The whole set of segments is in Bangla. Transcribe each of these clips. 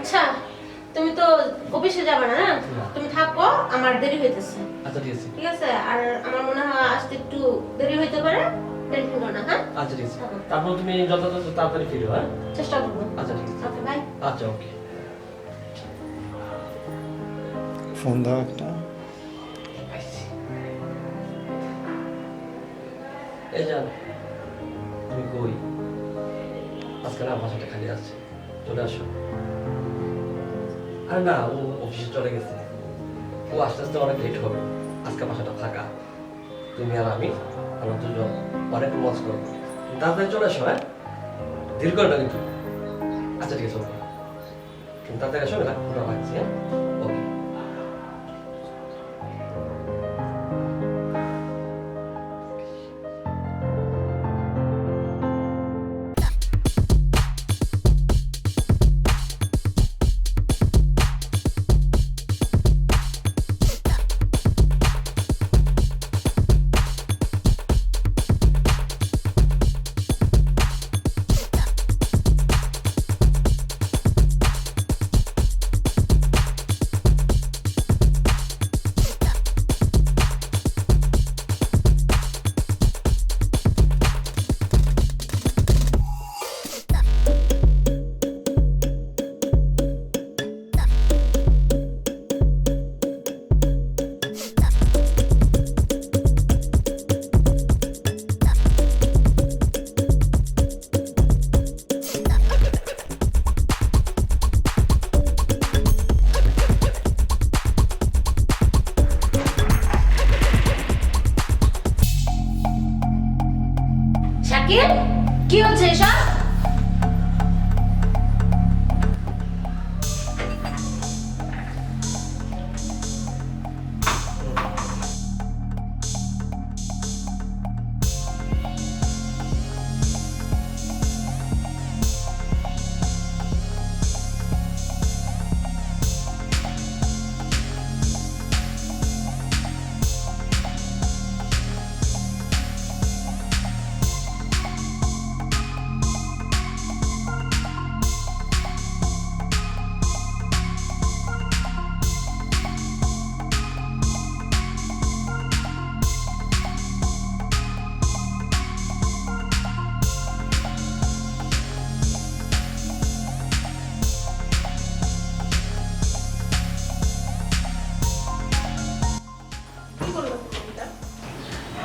আচ্ছা তুমি তো অফিসে যাবে না, তুমি থাকো, আমার দেরি হইতেছে। আচ্ছা ঠিক আছে। ঠিক আছে, আর আমার মনে হয় আসতে একটু দেরি হইতে পারে, টেনশন করো না। হ্যাঁ আচ্ছা ঠিক আছে। তারপর তুমি যত তাড়াতাড়ি ফিরো। হ্যাঁ চেষ্টা করবো। আচ্ছা ঠিক আছে। Okay bye. আচ্ছা ওকে। ফোন দাও একটা। এই যান, তুমি কই? আজকে না বাসাটা খালি আছে, চলে আসো। আরে না, ও অফিসে চলে গেছে, ও আস্তে আস্তে অনেক লেট হবে। আজকে বাসাটা ফাঁকা, তুমি আর আমি, আমরা দুজন অনেক মজ করবো। তাড়াতাড়ি চলে আসো। হ্যাঁ দেরি করো না কিন্তু। আচ্ছা ঠিক আছে ওকে, তুমি তাড়াতাড়ি আসো, ওটা রাখছি। হ্যাঁ ওকে। শাকিল, কি হচ্ছে এসব?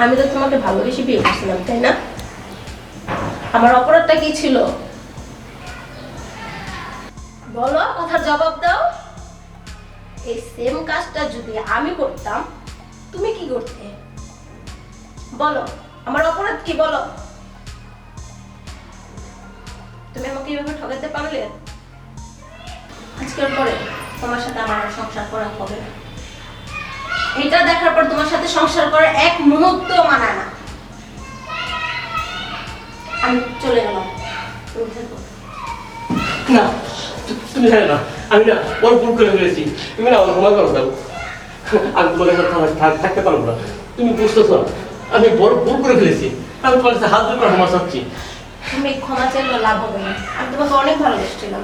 আমি তো তোমাকে ভালোবেসে বিয়ে করছিলাম, তাই না? আমার অপরাধটা কি ছিল বলো, কথার জবাব দাও। এই সেম কাজটা যদি আমি করতাম, তুমি কি করতে? বলো, আমার অপরাধ কি বলো? তুমি আমাকে এইভাবে ঠকাতে পারলে? আজকের পরে তোমার সাথে আমার আর সংসার করা হবে না। এটা দেখার পর তোমার সাথে সংসার করার এক মুহূর্ত মানায় না। আমি চলে গেলাম, তুমি থাকো। না তুমি জানো না, আমি না বড় ভুল করে ফেলেছি। তুমি না আমার ক্ষমা করো দাও, আমি তোমার কাছে থাকতে পারবো না। তুমি বুঝতেছো না, আমি বড় ভুল করে ফেলেছি। আমি তোমার কাছে হাত ধরে ক্ষমা চাচ্ছি। তুমি ক্ষমা চাইলেও লাভ হবে না। আমি তোমাকে অনেক ভালোবাসছিলাম,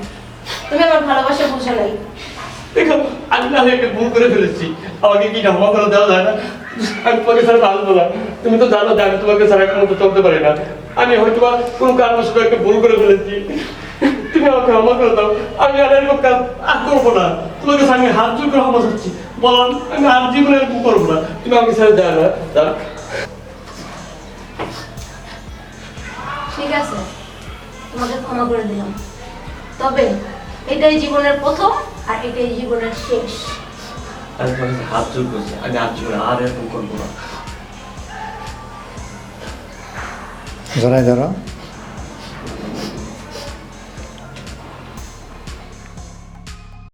তুমি আমার ভালোবাসা বুঝে নাই। দেখো আমি না একটা ভুল করে ফেলেছি, আমাকে কি ক্ষমা করে দেওয়া যায় না? আমি তোমাকে ছাড়া বাঁচবো না। তুমি তো জানো যে আমি তোমাকে ছাড়া এখন মতো চলতে পারি না। আমি হয়তো বা কোনো কারণবশত একটা ভুল করে ফেলেছি, তুমি আমাকে ক্ষমা করে দাও। আমি আর এরকম কাজ আর করবো না। তোমাকে আমি হাত জোর করে ক্ষমা চাচ্ছি, বললাম আমি আর জীবনে এরকম করবো না। তুমি আমাকে ছেড়ে দেয় না। ঠিক আছে, তোমাকে ক্ষমা করে দিলাম, তবে এটাই জীবনের প্রথম আর এটাই জীবনের শেষ। আমি তোমার কাছে হাত জোর করছি, আমি আর জীবনে আর এরকম করবো না। জড়াই ধরো।